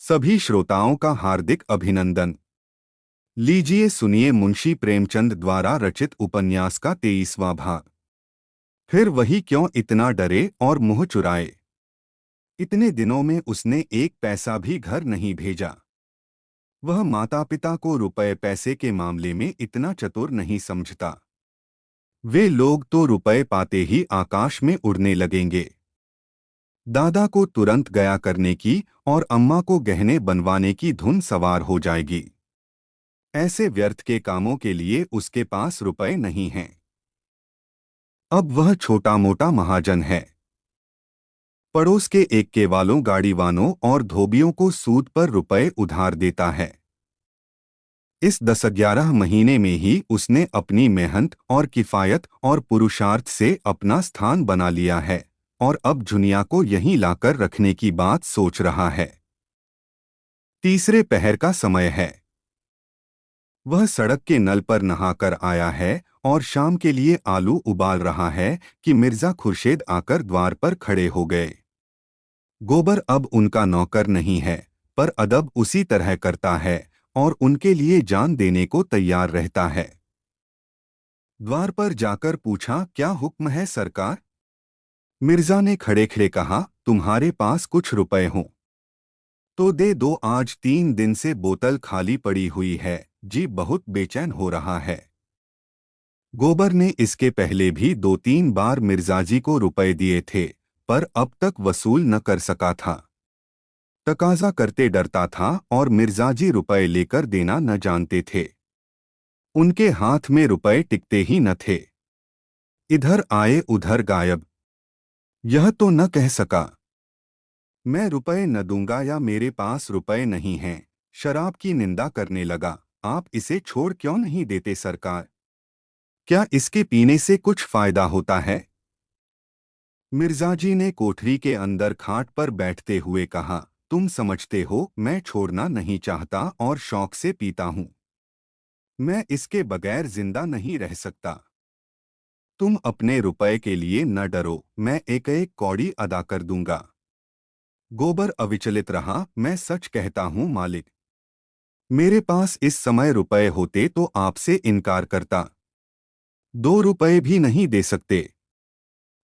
सभी श्रोताओं का हार्दिक अभिनंदन। लीजिए सुनिए मुंशी प्रेमचंद द्वारा रचित उपन्यास का 23वां भाग। फिर वही क्यों इतना डरे और मुंह चुराए। इतने दिनों में उसने एक पैसा भी घर नहीं भेजा। वह माता पिता को रुपए पैसे के मामले में इतना चतुर नहीं समझता। वे लोग तो रुपए पाते ही आकाश में उड़ने लगेंगे। दादा को तुरंत गया करने की और अम्मा को गहने बनवाने की धुन सवार हो जाएगी। ऐसे व्यर्थ के कामों के लिए उसके पास रुपए नहीं हैं। अब वह छोटा मोटा महाजन है। पड़ोस के एक्के वालों गाड़ीवानों और धोबियों को सूद पर रुपए उधार देता है। इस 10-11 महीने में ही उसने अपनी मेहनत और किफायत और पुरुषार्थ से अपना स्थान बना लिया है और अब दुनिया को यहीं लाकर रखने की बात सोच रहा है। तीसरे पहर का समय है। वह सड़क के नल पर नहाकर आया है और शाम के लिए आलू उबाल रहा है कि मिर्जा खुर्शेद आकर द्वार पर खड़े हो गए। गोबर अब उनका नौकर नहीं है, पर अदब उसी तरह करता है और उनके लिए जान देने को तैयार रहता है। द्वार पर जाकर पूछा, क्या हुक्म है सरकार? मिर्जा ने खड़े खड़े कहा, तुम्हारे पास कुछ रुपए हों तो दे दो, आज 3 दिन से बोतल खाली पड़ी हुई है, जी बहुत बेचैन हो रहा है। गोबर ने इसके पहले भी 2-3 बार मिर्जाजी को रुपए दिए थे, पर अब तक वसूल न कर सका था। तकाजा करते डरता था और मिर्जाजी रुपए लेकर देना न जानते थे। उनके हाथ में रुपए टिकते ही न थे। इधर आए उधर गायब। यह तो न कह सका, मैं रुपए न दूंगा या मेरे पास रुपए नहीं हैं। शराब की निंदा करने लगा, आप इसे छोड़ क्यों नहीं देते सरकार? क्या इसके पीने से कुछ फायदा होता है? मिर्जाजी ने कोठरी के अंदर खाट पर बैठते हुए कहा, तुम समझते हो मैं छोड़ना नहीं चाहता और शौक से पीता हूं। मैं इसके बगैर जिंदा नहीं रह सकता। तुम अपने रुपए के लिए न डरो, मैं एक एक कौड़ी अदा कर दूंगा। गोबर अविचलित रहा, मैं सच कहता हूं मालिक। मेरे पास इस समय रुपए होते तो आपसे इनकार करता। 2 रुपए भी नहीं दे सकते।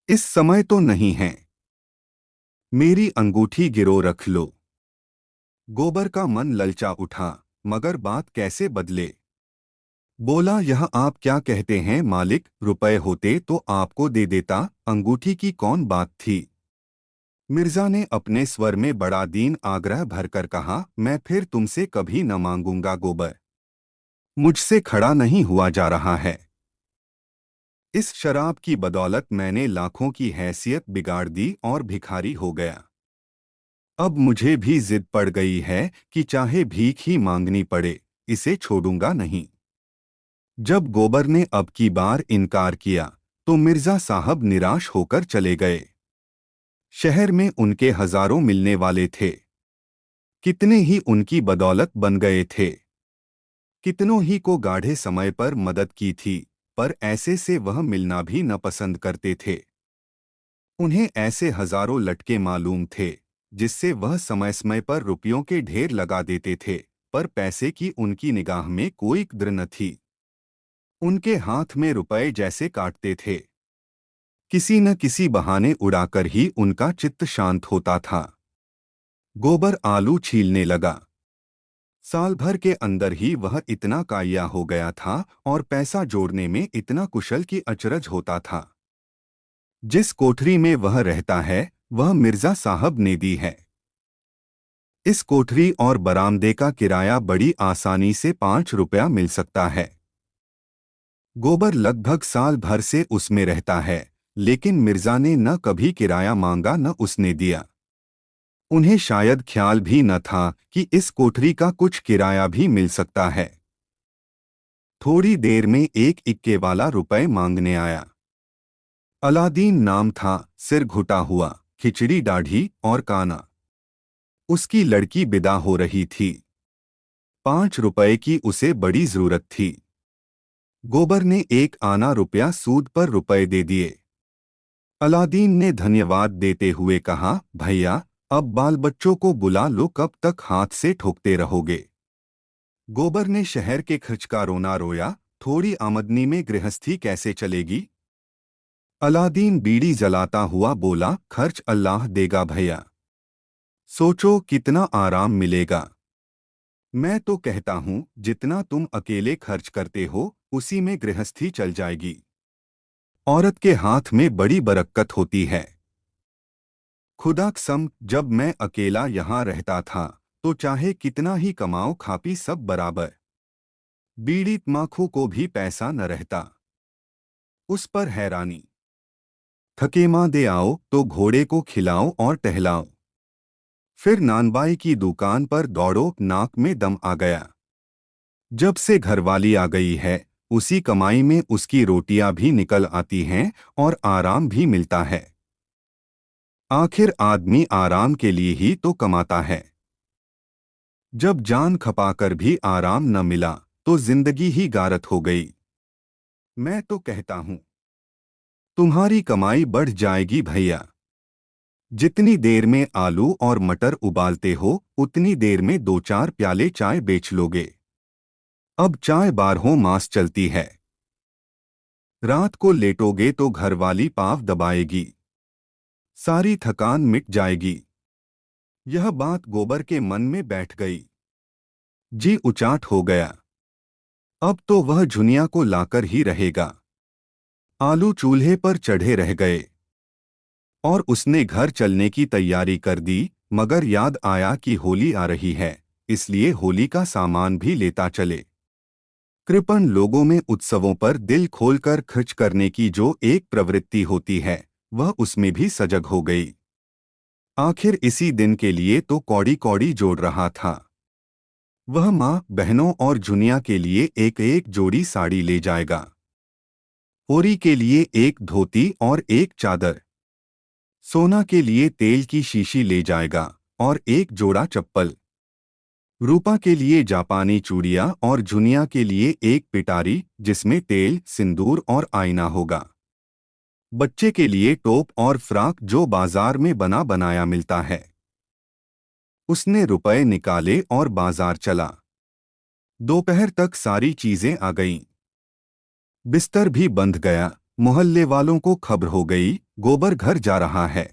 इस समय तो नहीं है। मेरी अंगूठी गिरो रख लो। गोबर का मन ललचा उठा, मगर बात कैसे बदले? बोला, यह आप क्या कहते हैं मालिक, रुपए होते तो आपको दे देता, अंगूठी की कौन बात थी? मिर्जा ने अपने स्वर में बड़ा दीन आग्रह भरकर कहा, मैं फिर तुमसे कभी न मांगूंगा गोबर। मुझसे खड़ा नहीं हुआ जा रहा है। इस शराब की बदौलत मैंने लाखों की हैसियत बिगाड़ दी और भिखारी हो गया। अब मुझे भी जिद पड़ गई है कि चाहे भीख ही मांगनी पड़े, इसे छोड़ूंगा नहीं। जब गोबर ने अब की बार इनकार किया तो मिर्जा साहब निराश होकर चले गए। शहर में उनके हजारों मिलने वाले थे। कितने ही उनकी बदौलत बन गए थे। कितनों ही को गाढ़े समय पर मदद की थी, पर ऐसे से वह मिलना भी न पसंद करते थे। उन्हें ऐसे हजारों लटके मालूम थे जिससे वह समय समय पर रुपयों के ढेर लगा देते थे, पर पैसे की उनकी निगाह में कोई कद्र न थी। उनके हाथ में रुपए जैसे काटते थे। किसी न किसी बहाने उड़ाकर ही उनका चित्त शांत होता था। गोबर आलू छीलने लगा। साल भर के अंदर ही वह इतना काया हो गया था और पैसा जोड़ने में इतना कुशल कि अचरज होता था। जिस कोठरी में वह रहता है वह मिर्जा साहब ने दी है। इस कोठरी और बरामदे का किराया बड़ी आसानी से 5 रुपया मिल सकता है। गोबर लगभग साल भर से उसमें रहता है, लेकिन मिर्जा ने न कभी किराया मांगा न उसने दिया। उन्हें शायद ख्याल भी न था कि इस कोठरी का कुछ किराया भी मिल सकता है। थोड़ी देर में एक इक्के वाला रुपए मांगने आया। अलादीन नाम था, सिर घुटा हुआ, खिचड़ी दाढ़ी और काना। उसकी लड़की विदा हो रही थी। 5 रुपए की उसे बड़ी जरूरत थी। गोबर ने 1 आना रुपया सूद पर रुपए दे दिए। अलादीन ने धन्यवाद देते हुए कहा, भैया अब बाल बच्चों को बुला लो, कब तक हाथ से ठोकते रहोगे। गोबर ने शहर के खर्च का रोना रोया, थोड़ी आमदनी में गृहस्थी कैसे चलेगी। अलादीन बीड़ी जलाता हुआ बोला, खर्च अल्लाह देगा भैया, सोचो कितना आराम मिलेगा। मैं तो कहता हूं जितना तुम अकेले खर्च करते हो उसी में गृहस्थी चल जाएगी। औरत के हाथ में बड़ी बरकत होती है। खुदा कसम, जब मैं अकेला यहाँ रहता था तो चाहे कितना ही कमाओ खापी सब बराबर। बीड़ी तमाखू को भी पैसा न रहता। उस पर हैरानी। थके माँ दे आओ तो घोड़े को खिलाओ और टहलाओ। फिर नानबाई की दुकान पर दौड़ो, नाक में दम आ गया। जब से घरवाली आ गई है उसी कमाई में उसकी रोटियां भी निकल आती हैं और आराम भी मिलता है। आखिर आदमी आराम के लिए ही तो कमाता है। जब जान खपाकर भी आराम न मिला तो जिंदगी ही गारत हो गई। मैं तो कहता हूं तुम्हारी कमाई बढ़ जाएगी भैया। जितनी देर में आलू और मटर उबालते हो उतनी देर में 2-4 प्याले चाय बेच लोगे। अब चाय 12 मास चलती है। रात को लेटोगे तो घरवाली पाँव दबाएगी, सारी थकान मिट जाएगी। यह बात गोबर के मन में बैठ गई। जी उचाट हो गया। अब तो वह झुनिया को लाकर ही रहेगा। आलू चूल्हे पर चढ़े रह गए और उसने घर चलने की तैयारी कर दी, मगर याद आया कि होली आ रही है, इसलिए होली का सामान भी लेता चले। कृपण लोगों में उत्सवों पर दिल खोलकर खर्च करने की जो एक प्रवृत्ति होती है वह उसमें भी सजग हो गई। आखिर इसी दिन के लिए तो कौड़ी कौड़ी जोड़ रहा था। वह माँ बहनों और जुनिया के लिए एक एक जोड़ी साड़ी ले जाएगा, होरी के लिए एक धोती और एक चादर, सोना के लिए तेल की शीशी ले जाएगा और एक जोड़ा चप्पल, रूपा के लिए जापानी चूड़ियां और जुनिया के लिए एक पिटारी जिसमें तेल, सिंदूर और आईना होगा। बच्चे के लिए टोप और फ्राक जो बाजार में बना बनाया मिलता है। उसने रुपए निकाले और बाजार चला। दोपहर तक सारी चीजें आ गईं। बिस्तर भी बंध गया। मोहल्ले वालों को खबर हो गई गोबर घर जा रहा है।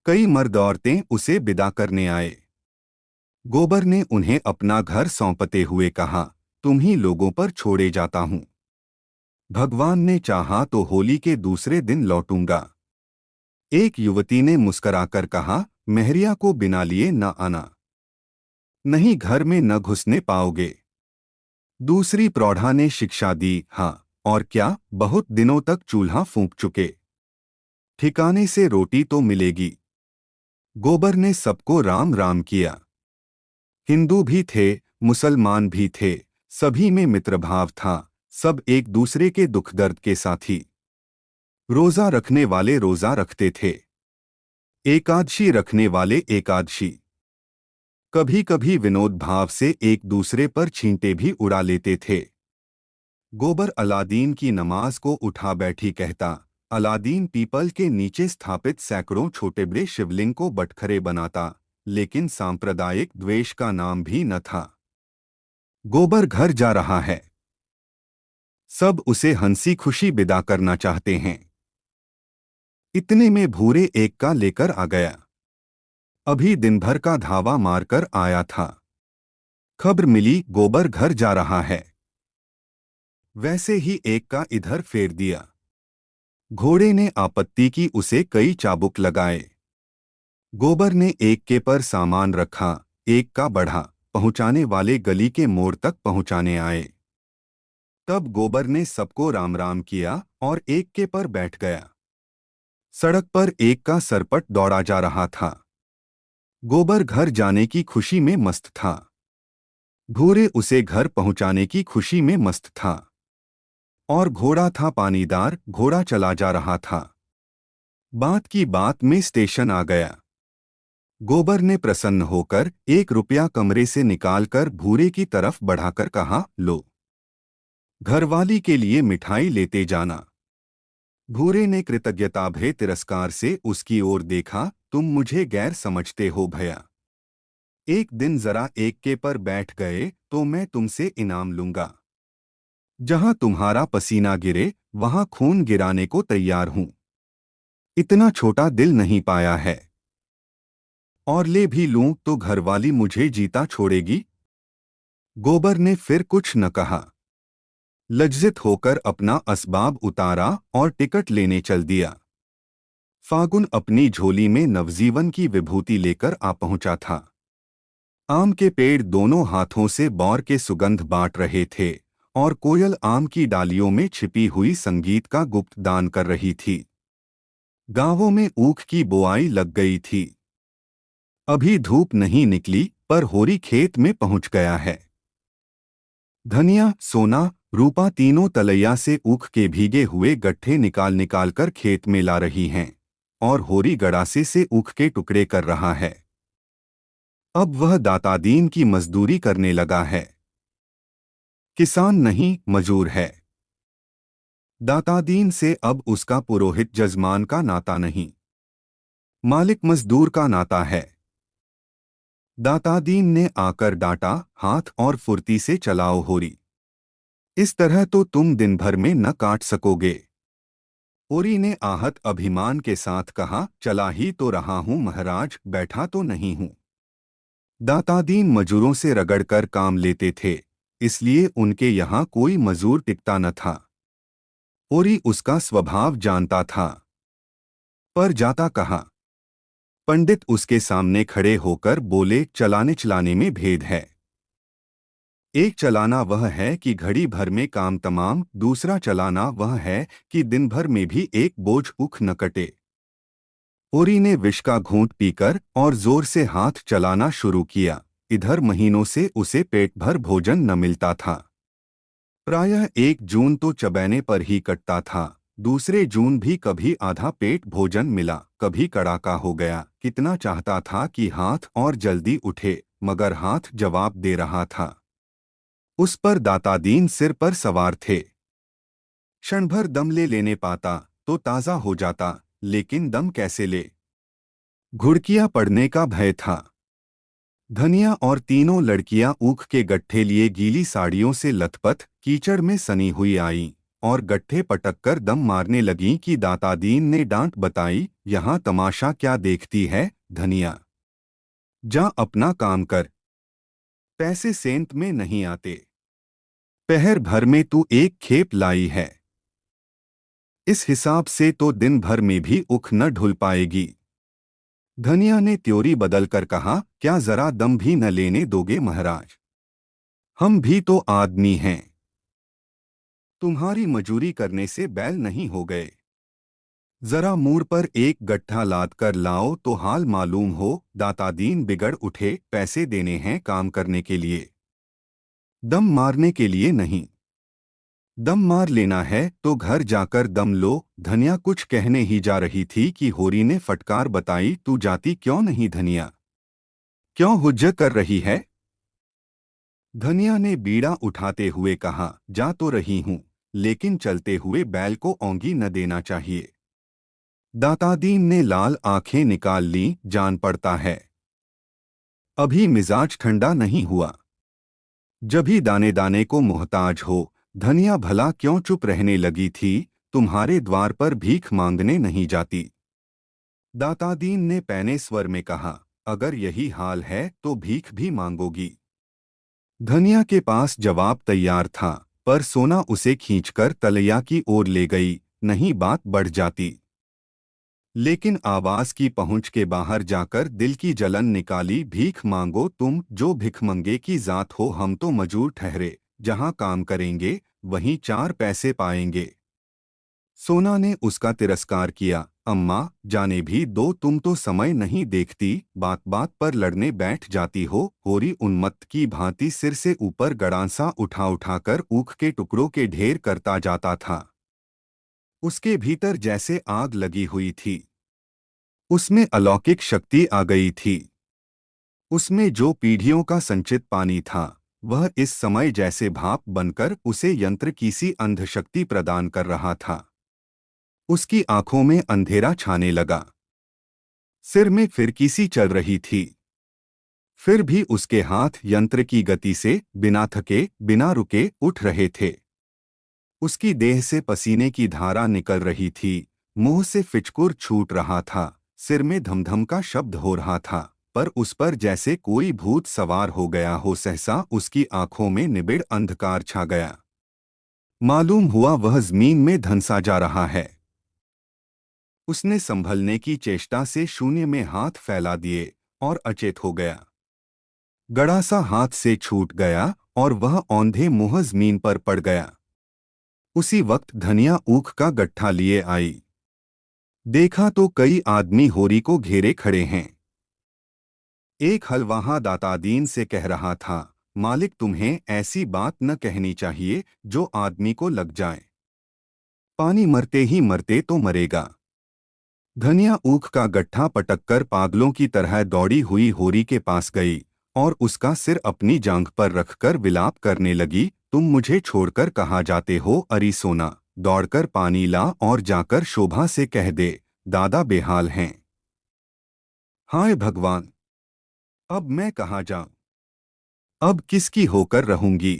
कई मर्द औरतें उसे विदा करने आए। गोबर ने उन्हें अपना घर सौंपते हुए कहा, तुम ही लोगों पर छोड़े जाता हूं। भगवान ने चाहा तो होली के दूसरे दिन लौटूंगा। एक युवती ने मुस्कराकर कहा, मेहरिया को बिना लिए न आना, नहीं घर में न घुसने पाओगे। दूसरी प्रौढ़ा ने शिक्षा दी, हाँ और क्या, बहुत दिनों तक चूल्हा फूंक चुके, ठिकाने से रोटी तो मिलेगी। गोबर ने सबको राम राम किया। हिंदू भी थे, मुसलमान भी थे, सभी में मित्रभाव था, सब एक दूसरे के दुख दर्द के साथी। रोजा रखने वाले रोजा रखते थे, एकादशी रखने वाले एकादशी। कभी कभी विनोद भाव से एक दूसरे पर छींटे भी उड़ा लेते थे। गोबर अलादीन की नमाज को उठा बैठी कहता, अलादीन पीपल के नीचे स्थापित सैकड़ों छोटे बड़े शिवलिंग को बटखरे बनाता, लेकिन सांप्रदायिक द्वेष का नाम भी न था। गोबर घर जा रहा है, सब उसे हंसी खुशी विदा करना चाहते हैं। इतने में भूरे एक का लेकर आ गया। अभी दिन भर का धावा मारकर आया था। खबर मिली गोबर घर जा रहा है। वैसे ही एक का इधर फेर दिया। घोड़े ने आपत्ति की, उसे कई चाबुक लगाए। गोबर ने एक के पर सामान रखा, एक का बढ़ा, पहुंचाने वाले गली के मोड़ तक पहुंचाने आए। तब गोबर ने सबको राम राम किया और एक के पर बैठ गया। सड़क पर एक का सरपट दौड़ा जा रहा था। गोबर घर जाने की खुशी में मस्त था। भूरे उसे घर पहुंचाने की खुशी में मस्त था। और घोड़ा था पानीदार, घोड़ा चला जा रहा था। बात की बात में स्टेशन आ गया। गोबर ने प्रसन्न होकर 1 रुपया कमरे से निकालकर भूरे की तरफ बढ़ाकर कहा, लो, घरवाली के लिए मिठाई लेते जाना। भूरे ने कृतज्ञताभरे तिरस्कार से उसकी ओर देखा, तुम मुझे गैर समझते हो भैया। एक दिन जरा एक के पर बैठ गए तो मैं तुमसे इनाम लूंगा। जहां तुम्हारा पसीना गिरे वहां खून गिराने को तैयार हूं। इतना छोटा दिल नहीं पाया है। और ले भी लूं तो घरवाली मुझे जीता छोड़ेगी। गोबर ने फिर कुछ न कहा। लज्जित होकर अपना असबाब उतारा और टिकट लेने चल दिया। फागुन अपनी झोली में नवजीवन की विभूति लेकर आ पहुंचा था। आम के पेड़ दोनों हाथों से बौर के सुगंध बांट रहे थे और कोयल आम की डालियों में छिपी हुई संगीत का गुप्त दान कर रही थी। गांवों में ऊख की बुआई लग गई थी। अभी धूप नहीं निकली पर होरी खेत में पहुंच गया है। धनिया, सोना, रूपा तीनों तलैया से ऊख के भीगे हुए गट्ठे निकाल निकाल कर खेत में ला रही हैं और होरी गड़ासे से ऊख के टुकड़े कर रहा है। अब वह दातादीन की मजदूरी करने लगा है। किसान नहीं, मजूर है। दातादीन से अब उसका पुरोहित जजमान का नाता नहीं, मालिक मजदूर का नाता है। दातादीन ने आकर डांटा, हाथ और फुर्ती से चलाओ होरी। इस तरह तो तुम दिन भर में न काट सकोगे। होरी ने आहत अभिमान के साथ कहा, चला ही तो रहा हूं महाराज, बैठा तो नहीं हूं। दातादीन मजूरों से रगड़कर काम लेते थे, इसलिए उनके यहाँ कोई मजूर टिकता न था। होरी उसका स्वभाव जानता था। पर जाता कहा। पंडित उसके सामने खड़े होकर बोले, चलाने चलाने में भेद है। एक चलाना वह है कि घड़ी भर में काम तमाम, दूसरा चलाना वह है कि दिन भर में भी एक बोझ ऊख न कटे। होरी ने विष का घूंट पीकर और जोर से हाथ चलाना शुरू किया। इधर महीनों से उसे पेट भर भोजन न मिलता था। प्रायः 1 जून तो चबैने पर ही कटता था, दूसरे जून भी कभी आधा पेट भोजन मिला, कभी कड़ाका हो गया। कितना चाहता था कि हाथ और जल्दी उठे, मगर हाथ जवाब दे रहा था। उस पर दातादीन सिर पर सवार थे। क्षण भर दम ले लेने पाता तो ताज़ा हो जाता, लेकिन दम कैसे ले? घुड़कियां पड़ने का भय था। धनिया और तीनों लड़कियां ऊख के गट्ठे लिए गीली साड़ियों से लथपथ कीचड़ में सनी हुई आईं और गट्ठे पटककर दम मारने लगीं कि दातादीन ने डांट बताई, यहाँ तमाशा क्या देखती है धनिया? जा अपना काम कर। पैसे सेंत में नहीं आते। पहर भर में तू एक खेप लाई है। इस हिसाब से तो दिन भर में भी ऊख न ढुल पाएगी। धनिया ने त्योरी बदलकर कहा, क्या जरा दम भी न लेने दोगे महाराज? हम भी तो आदमी हैं। तुम्हारी मजूरी करने से बैल नहीं हो गए। जरा मुंह पर एक गट्ठा लाद कर लाओ तो हाल मालूम हो। दातादीन बिगड़ उठे, पैसे देने हैं काम करने के लिए, दम मारने के लिए नहीं। दम मार लेना है तो घर जाकर दम लो। धनिया कुछ कहने ही जा रही थी कि होरी ने फटकार बताई, तू जाती क्यों नहीं धनिया? क्यों हुज्जत कर रही है? धनिया ने बीड़ा उठाते हुए कहा, जा तो रही हूं, लेकिन चलते हुए बैल को औंगी न देना चाहिए। दातादीन ने लाल आंखें निकाल लीं, जान पड़ता है अभी मिजाज ठंडा नहीं हुआ। जभी दाने दाने को मोहताज हो। धनिया भला क्यों चुप रहने लगी थी? तुम्हारे द्वार पर भीख मांगने नहीं जाती। दातादीन ने पैने स्वर में कहा, अगर यही हाल है तो भीख भी मांगोगी? धनिया के पास जवाब तैयार था, पर सोना उसे खींचकर तलैया की ओर ले गई, नहीं बात बढ़ जाती। लेकिन आवाज की पहुंच के बाहर जाकर दिल की जलन निकाली, भीख मांगो तुम जो भिखमंगे की जात हो, हम तो मजूर ठहरे, जहां काम करेंगे वहीं 4 पैसे पाएंगे। सोना ने उसका तिरस्कार किया, अम्मा जाने भी दो, तुम तो समय नहीं देखती, बात बात पर लड़ने बैठ जाती हो। होरी उन्मत्त की भांति सिर से ऊपर गड़ासा उठा उठाकर ऊख के टुकड़ों के ढेर करता जाता था। उसके भीतर जैसे आग लगी हुई थी। उसमें अलौकिक शक्ति आ गई थी। उसमें जो पीढ़ियों का संचित पानी था, वह इस समय जैसे भाप बनकर उसे यंत्र की सी अंधशक्ति प्रदान कर रहा था। उसकी आंखों में अंधेरा छाने लगा। सिर में फिरकीसी चल रही थी। फिर भी उसके हाथ यंत्र की गति से बिना थके बिना रुके उठ रहे थे। उसकी देह से पसीने की धारा निकल रही थी, मुंह से फिचकुर छूट रहा था, सिर में धमधम का शब्द हो रहा था, पर उस पर जैसे कोई भूत सवार हो गया हो। सहसा उसकी आंखों में निबिड़ अंधकार छा गया। मालूम हुआ वह जमीन में धंसा जा रहा है। उसने संभलने की चेष्टा से शून्य में हाथ फैला दिए और अचेत हो गया। गड़ा सा हाथ से छूट गया और वह औंधे मुंह जमीन पर पड़ गया। उसी वक्त धनिया ऊख का गट्ठा लिए आई। देखा तो कई आदमी होरी को घेरे खड़े हैं। एक हलवाहा दातादीन से कह रहा था, मालिक तुम्हें ऐसी बात न कहनी चाहिए जो आदमी को लग जाए। पानी मरते ही मरते तो मरेगा। धनिया ऊख का गट्ठा पटककर पागलों की तरह दौड़ी हुई होरी के पास गई और उसका सिर अपनी जांघ पर रखकर विलाप करने लगी, तुम मुझे छोड़कर कहाँ जाते हो अरी सोना, दौड़कर पानी ला और जाकर शोभा से कह दे, दादा बेहाल हैं। हाय भगवान, अब मैं कहाँ जाऊं? अब किसकी होकर रहूंगी?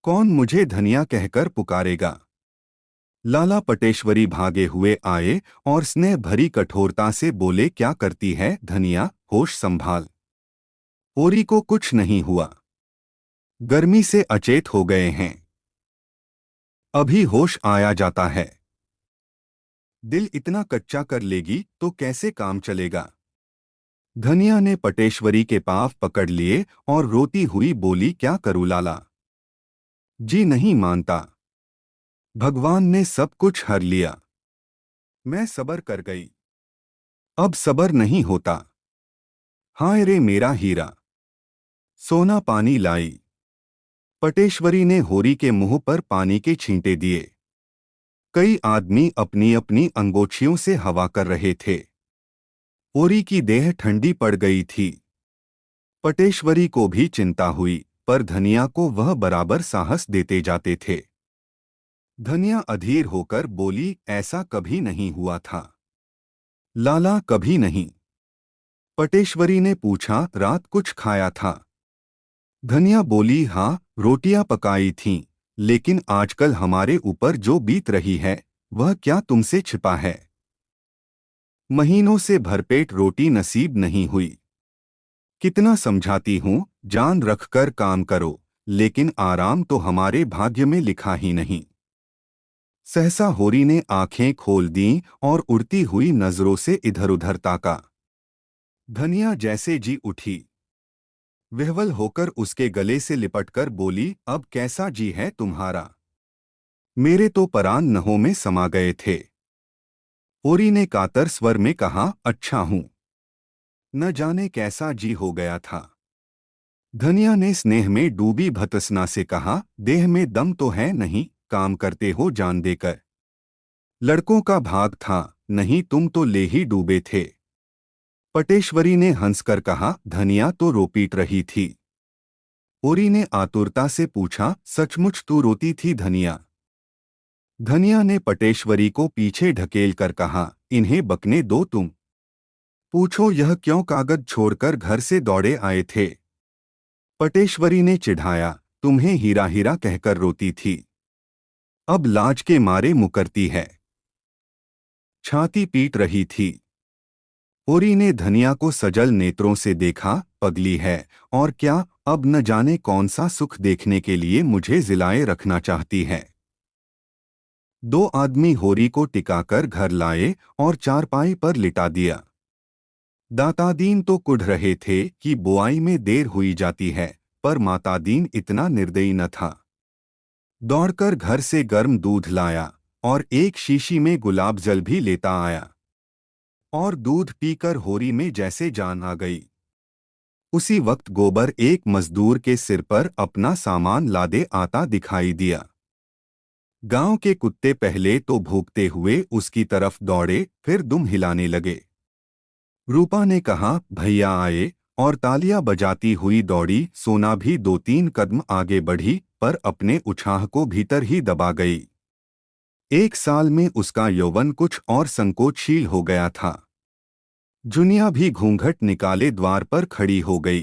कौन मुझे धनिया कहकर पुकारेगा? लाला पटेश्वरी भागे हुए आए और स्नेह भरी कठोरता से बोले, क्या करती है धनिया, होश संभाल। होरी को कुछ नहीं हुआ। गर्मी से अचेत हो गए हैं। अभी होश आया जाता है। दिल इतना कच्चा कर लेगी तो कैसे काम चलेगा? धनिया ने पटेश्वरी के पांव पकड़ लिए और रोती हुई बोली, क्या करूं लाला? जी नहीं मानता। भगवान ने सब कुछ हर लिया। मैं सब्र कर गई। अब सब्र नहीं होता। हाय रे मेरा हीरा। सोना पानी लाई। पटेश्वरी ने होरी के मुंह पर पानी के छींटे दिए। कई आदमी अपनी अपनी अंगोछियों से हवा कर रहे थे। होरी की देह ठंडी पड़ गई थी। पटेश्वरी को भी चिंता हुई, पर धनिया को वह बराबर साहस देते जाते थे। धनिया अधीर होकर बोली, ऐसा कभी नहीं हुआ था लाला, कभी नहीं। पटेश्वरी ने पूछा, रात कुछ खाया था? धनिया बोली, हाँ, रोटियां पकाई थीं, लेकिन आजकल हमारे ऊपर जो बीत रही है वह क्या तुमसे छिपा है? महीनों से भरपेट रोटी नसीब नहीं हुई। कितना समझाती हूँ, जान रखकर काम करो, लेकिन आराम तो हमारे भाग्य में लिखा ही नहीं। सहसा होरी ने आंखें खोल दीं और उड़ती हुई नजरों से इधर-उधर ताका। धनिया जैसे जी उठी। विह्वल होकर उसके गले से लिपटकर बोली, अब कैसा जी है तुम्हारा? मेरे तो परान नहों में समा गए थे। होरी ने कातर स्वर में कहा, अच्छा हूं। न जाने कैसा जी हो गया था। धनिया ने स्नेह में डूबी भतसना से कहा, देह में दम तो है नहीं, काम करते हो जान देकर। लड़कों का भाग था, नहीं तुम तो ले ही डूबे थे। पटेश्वरी ने हंसकर कहा, धनिया तो रो पीट रही थी। होरी ने आतुरता से पूछा, सचमुच तू रोती थी धनिया? धनिया ने पटेश्वरी को पीछे ढकेल कर कहा, इन्हें बकने दो तुम। पूछो यह क्यों कागज छोड़कर घर से दौड़े आए थे? पटेश्वरी ने चिढ़ाया, तुम्हें हीरा हीरा कहकर रोती थी, अब लाज के मारे मुकरती है। छाती पीट रही थी। होरी ने धनिया को सजल नेत्रों से देखा, पगली है और क्या, अब न जाने कौन सा सुख देखने के लिए मुझे जिलाए रखना चाहती है। दो आदमी होरी को टिकाकर घर लाए और चारपाई पर लिटा दिया। दातादीन तो कुढ़ रहे थे कि बुआई में देर हुई जाती है, पर मातादीन इतना निर्दयी न था। दौड़कर घर से गर्म दूध लाया और एक शीशी में गुलाब जल भी लेता आया। और दूध पीकर होरी में जैसे जान आ गई। उसी वक्त गोबर एक मजदूर के सिर पर अपना सामान लादे आता दिखाई दिया। गांव के कुत्ते पहले तो भौंकते हुए उसकी तरफ दौड़े, फिर दुम हिलाने लगे। रूपा ने कहा, भैया आए, और तालियां बजाती हुई दौड़ी। सोना भी 2-3 कदम आगे बढ़ी, पर अपने उछाह को भीतर ही दबा गई। 1 साल में उसका यौवन कुछ और संकोचशील हो गया था। जुनिया भी घूंघट निकाले द्वार पर खड़ी हो गई।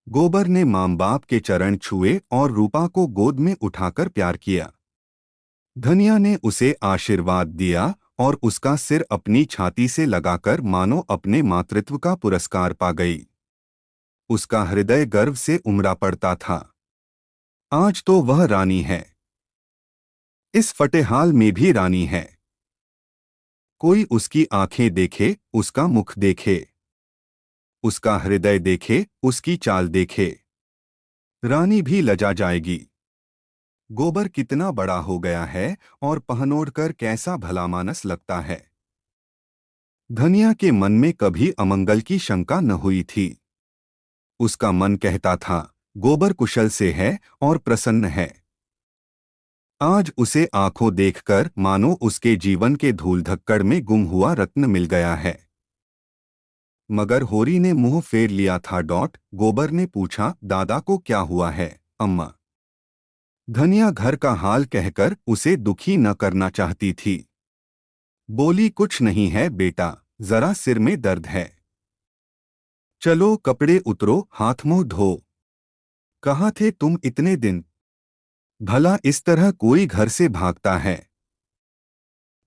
गोबर ने मां बाप के चरण छुए और रूपा को गोद में उठाकर प्यार किया। धनिया ने उसे आशीर्वाद दिया और उसका सिर अपनी छाती से लगाकर मानो अपने मातृत्व का पुरस्कार पा गई। उसका हृदय गर्व से उमड़ा पड़ता था। आज तो वह रानी है। इस फटेहाल में भी रानी है। कोई उसकी आंखें देखे, उसका मुख देखे, उसका हृदय देखे, उसकी चाल देखे, रानी भी लजा जाएगी। गोबर कितना बड़ा हो गया है और पहनोड़ कर कैसा भलामानस लगता है। धनिया के मन में कभी अमंगल की शंका न हुई थी। उसका मन कहता था, गोबर कुशल से है और प्रसन्न है। आज उसे आंखों देखकर मानो उसके जीवन के धूल धक्कड़ में गुम हुआ रत्न मिल गया है। मगर होरी ने मुंह फेर लिया था। गोबर ने पूछा, दादा को क्या हुआ है अम्मा? धनिया घर का हाल कहकर उसे दुखी न करना चाहती थी। बोली, कुछ नहीं है बेटा, जरा सिर में दर्द है। चलो कपड़े उतरो, हाथ मुंह धो। कहाँ थे तुम इतने दिन? भला इस तरह कोई घर से भागता है?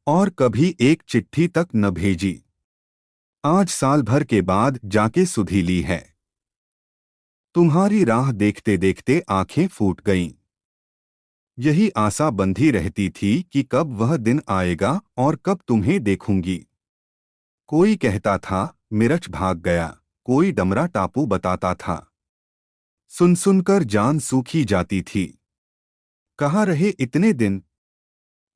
और कभी एक चिट्ठी तक न भेजी। आज साल भर के बाद जाके सुधी ली है। तुम्हारी राह देखते देखते आंखें फूट गईं। यही आशा बंधी रहती थी कि कब वह दिन आएगा और कब तुम्हें देखूंगी। कोई कहता था मिर्च भाग गया, कोई डमरा टापू बताता था। सुन सुनकर जान सूखी जाती थी। कहाँ रहे इतने दिन?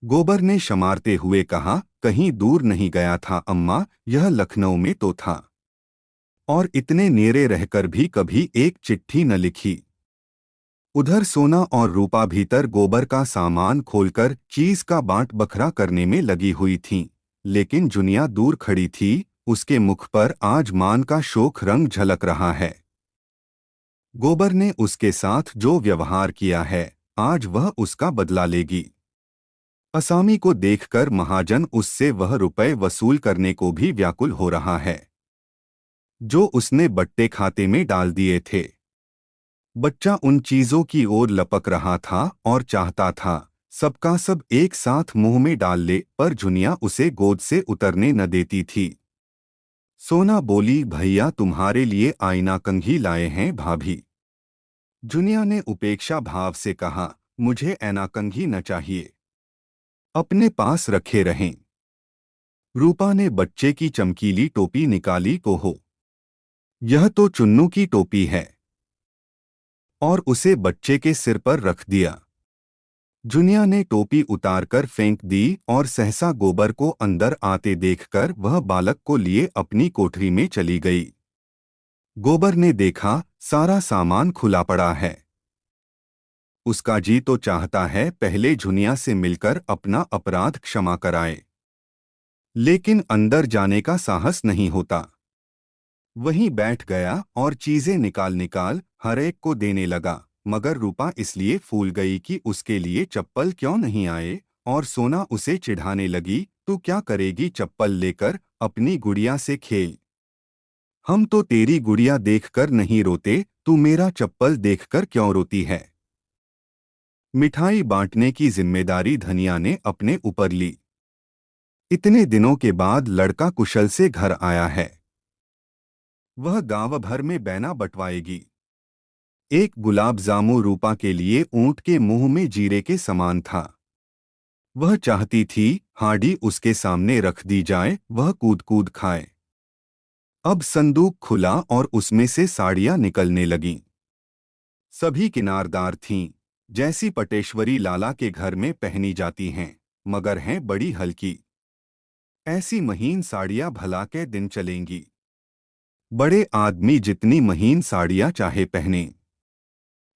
गोबर ने शमारते हुए कहा, कहीं दूर नहीं गया था अम्मा, यह लखनऊ में तो था। और इतने नेरे रहकर भी कभी एक चिट्ठी न लिखी। उधर सोना और रूपा भीतर गोबर का सामान खोलकर चीज का बांट बखरा करने में लगी हुई थीं। लेकिन जुनिया दूर खड़ी थी। उसके मुख पर आज मान का शोक रंग झलक रहा है। गोबर ने उसके साथ जो व्यवहार किया है, आज वह उसका बदला लेगी। असामी को देखकर महाजन उससे वह रुपए वसूल करने को भी व्याकुल हो रहा है जो उसने बट्टे खाते में डाल दिए थे। बच्चा उन चीजों की ओर लपक रहा था और चाहता था सबका सब एक साथ मुंह में डाल ले, पर जुनिया उसे गोद से उतरने न देती थी। सोना बोली, भैया तुम्हारे लिए आईना कंघी लाए हैं भाभी। जुनिया ने उपेक्षा भाव से कहा, मुझे ऐना कंघी न चाहिए, अपने पास रखे रहें। रूपा ने बच्चे की चमकीली टोपी निकाली। को हो, यह तो चुन्नू की टोपी है। और उसे बच्चे के सिर पर रख दिया। जुनिया ने टोपी उतारकर फेंक दी और सहसा गोबर को अंदर आते देखकर वह बालक को लिए अपनी कोठरी में चली गई। गोबर ने देखा सारा सामान खुला पड़ा है। उसका जी तो चाहता है पहले जुनिया से मिलकर अपना अपराध क्षमा कराए, लेकिन अंदर जाने का साहस नहीं होता। वहीं बैठ गया और चीजें निकाल निकाल हर एक को देने लगा। मगर रूपा इसलिए फूल गई कि उसके लिए चप्पल क्यों नहीं आए, और सोना उसे चिढ़ाने लगी, तू क्या करेगी चप्पल लेकर, अपनी गुड़िया से खेल। हम तो तेरी गुड़िया देखकर नहीं रोते, तू मेरा चप्पल देखकर क्यों रोती है। मिठाई बांटने की जिम्मेदारी धनिया ने अपने ऊपर ली। इतने दिनों के बाद लड़का कुशल से घर आया है। वह गांव भर में बैना बंटवाएगी। एक गुलाब जामु रूपा के लिए ऊंट के मुंह में जीरे के समान था। वह चाहती थी हांडी उसके सामने रख दी जाए, वह कूद कूद खाए। अब संदूक खुला और उसमें से साड़ियां निकलने लगीं। सभी किनारदार थीं, जैसी पटेश्वरी लाला के घर में पहनी जाती हैं, मगर हैं बड़ी हल्की। ऐसी महीन साड़ियां भला के दिन चलेंगी। बड़े आदमी जितनी महीन साड़ियां चाहे पहने,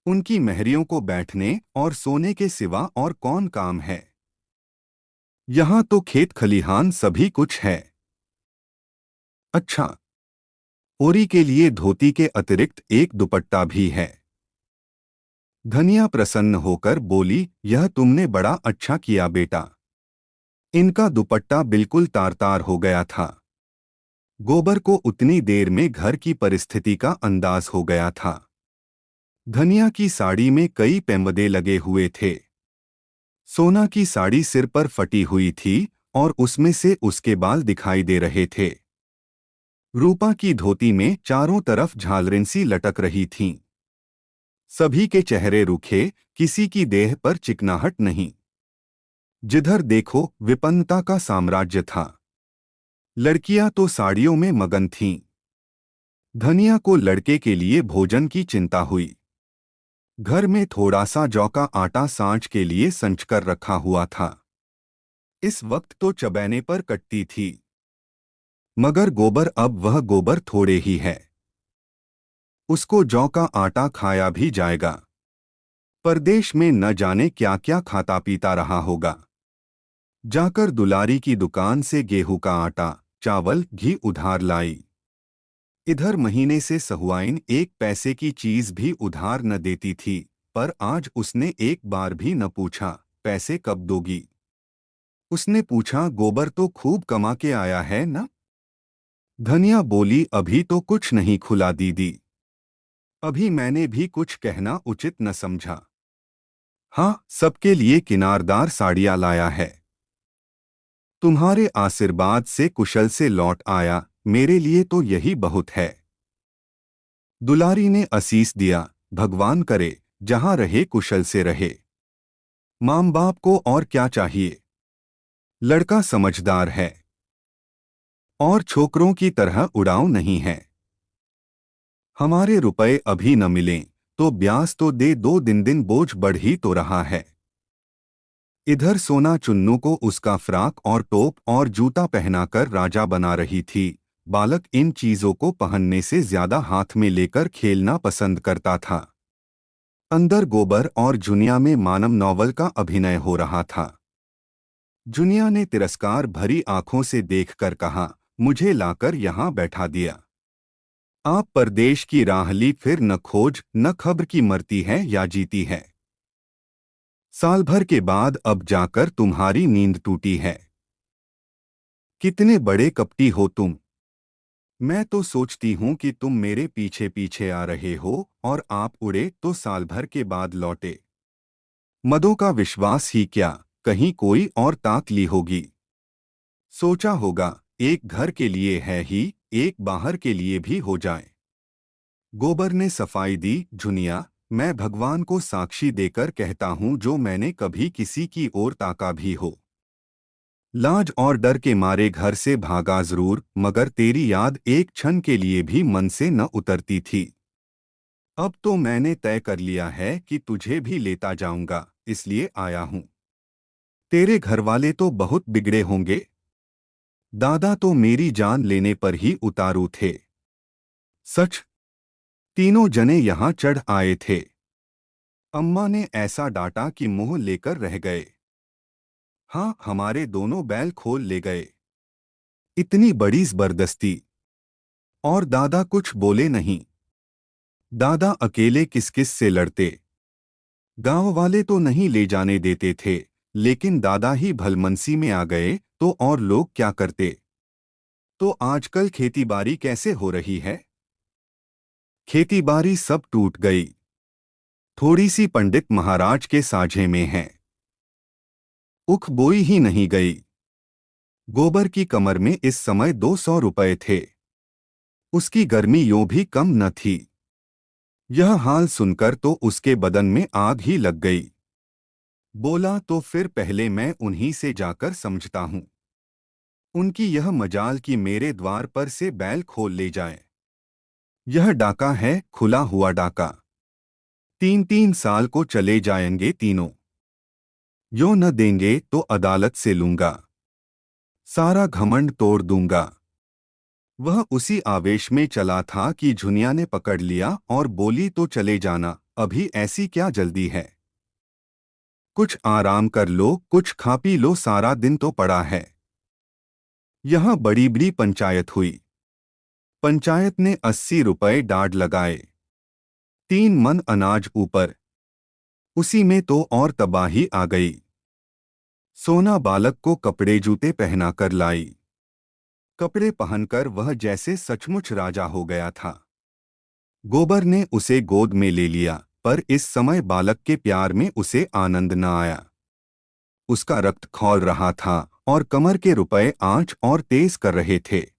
उनकी महरियों को बैठने और सोने के सिवा और कौन काम है। यहाँ तो खेत खलिहान सभी कुछ है। अच्छा, ओरी के लिए धोती के अतिरिक्त एक दुपट्टा भी है। धनिया प्रसन्न होकर बोली, यह तुमने बड़ा अच्छा किया बेटा। इनका दुपट्टा बिल्कुल तार तार हो गया था। गोबर को उतनी देर में घर की परिस्थिति का अंदाज हो गया था। धनिया की साड़ी में कई पेंबदे लगे हुए थे। सोना की साड़ी सिर पर फटी हुई थी और उसमें से उसके बाल दिखाई दे रहे थे। रूपा की धोती में चारों तरफ झालरें सी लटक रही थीं। सभी के चेहरे रूखे, किसी की देह पर चिकनाहट नहीं। जिधर देखो विपन्नता का साम्राज्य था। लड़कियां तो साड़ियों में मगन थीं। धनिया को लड़के के लिए भोजन की चिंता हुई। घर में थोड़ा सा जौ का आटा सांझ के लिए संच कर रखा हुआ था। इस वक्त तो चबैने पर कटती थी, मगर गोबर अब वह गोबर थोड़े ही है। उसको जौ का आटा खाया भी जाएगा। परदेश में न जाने क्या क्या खाता पीता रहा होगा। जाकर दुलारी की दुकान से गेहूं का आटा, चावल, घी उधार लाई। इधर महीने से सहुआइन 1 पैसे की चीज भी उधार न देती थी, पर आज उसने एक बार भी न पूछा, पैसे कब दोगी। उसने पूछा, गोबर तो खूब कमा के आया है न। धनिया बोली, अभी तो कुछ नहीं खुला दीदी। अभी मैंने भी कुछ कहना उचित न समझा। हाँ, सबके लिए किनारदार साड़ियाँ लाया है। तुम्हारे आशीर्वाद से कुशल से लौट आया, मेरे लिए तो यही बहुत है। दुलारी ने आशीष दिया, भगवान करे जहां रहे कुशल से रहे। मां बाप को और क्या चाहिए। लड़का समझदार है और छोकरों की तरह उड़ाऊ नहीं है। हमारे रुपए अभी न मिलें तो ब्याज तो दे दो, दिन दिन बोझ बढ़ ही तो रहा है। इधर सोना चुन्नू को उसका फ्राक और टोप और जूता पहनाकर राजा बना रही थी। बालक इन चीजों को पहनने से ज्यादा हाथ में लेकर खेलना पसंद करता था। अंदर गोबर और जुनिया में मानव नॉवल का अभिनय हो रहा था। जुनिया ने तिरस्कार भरी आंखों से देखकर कहा, मुझे लाकर यहाँ बैठा दिया। आप परदेश की राह ली, फिर न खोज न खबर की मरती है या जीती है। साल भर के बाद अब जाकर तुम्हारी नींद टूटी है। कितने बड़े कपटी हो तुम। मैं तो सोचती हूँ कि तुम मेरे पीछे पीछे आ रहे हो और आप उड़े तो साल भर के बाद लौटे। मदों का विश्वास ही क्या, कहीं कोई और ताक ली होगी। सोचा होगा, एक घर के लिए है ही, एक बाहर के लिए भी हो जाए। गोबर ने सफाई दी, जुनिया, मैं भगवान को साक्षी देकर कहता हूँ, जो मैंने कभी किसी की ओर ताका भी हो, लाज और डर के मारे घर से भागा जरूर, मगर तेरी याद एक क्षण के लिए भी मन से न उतरती थी। अब तो मैंने तय कर लिया है कि तुझे भी लेता जाऊंगा, इसलिए आया हूं। तेरे घरवाले तो बहुत बिगड़े होंगे। दादा तो मेरी जान लेने पर ही उतारू थे। सच। तीनों जने यहाँ चढ़ आए थे। अम्मा ने ऐसा डांटा कि मुंह लेकर रह गए। हाँ, हमारे दोनों बैल खोल ले गए। इतनी बड़ी जबरदस्ती। और दादा कुछ बोले नहीं। दादा अकेले किस किस से लड़ते। गांव वाले तो नहीं ले जाने देते थे, लेकिन दादा ही भलमनसी में आ गए तो और लोग क्या करते। तो आजकल खेतीबाड़ी कैसे हो रही है। खेतीबाड़ी सब टूट गई। थोड़ी सी पंडित महाराज के साझे में है। उख बोई ही नहीं गई। गोबर की कमर में इस समय 200 रुपए थे। उसकी गर्मी यूं भी कम न थी। यह हाल सुनकर तो उसके बदन में आग ही लग गई। बोला, तो फिर पहले मैं उन्हीं से जाकर समझता हूं। उनकी यह मजाल कि मेरे द्वार पर से बैल खोल ले जाएं। यह डाका है, खुला हुआ डाका। 3-3 साल को चले जाएंगे तीनों। यो न देंगे तो अदालत से लूंगा। सारा घमंड तोड़ दूंगा। वह उसी आवेश में चला था कि झुनिया ने पकड़ लिया और बोली, तो चले जाना, अभी ऐसी क्या जल्दी है। कुछ आराम कर लो, कुछ खा पी लो, सारा दिन तो पड़ा है। यहाँ बड़ी बड़ी पंचायत हुई। पंचायत ने 80 रुपए डाढ़ लगाए। 3 मन अनाज ऊपर। उसी में तो और तबाही आ गई। सोना बालक को कपड़े जूते पहनाकर लाई। कपड़े पहनकर वह जैसे सचमुच राजा हो गया था। गोबर ने उसे गोद में ले लिया, पर इस समय बालक के प्यार में उसे आनंद न आया। उसका रक्त खौल रहा था और कमर के रुपए आंच और तेज कर रहे थे।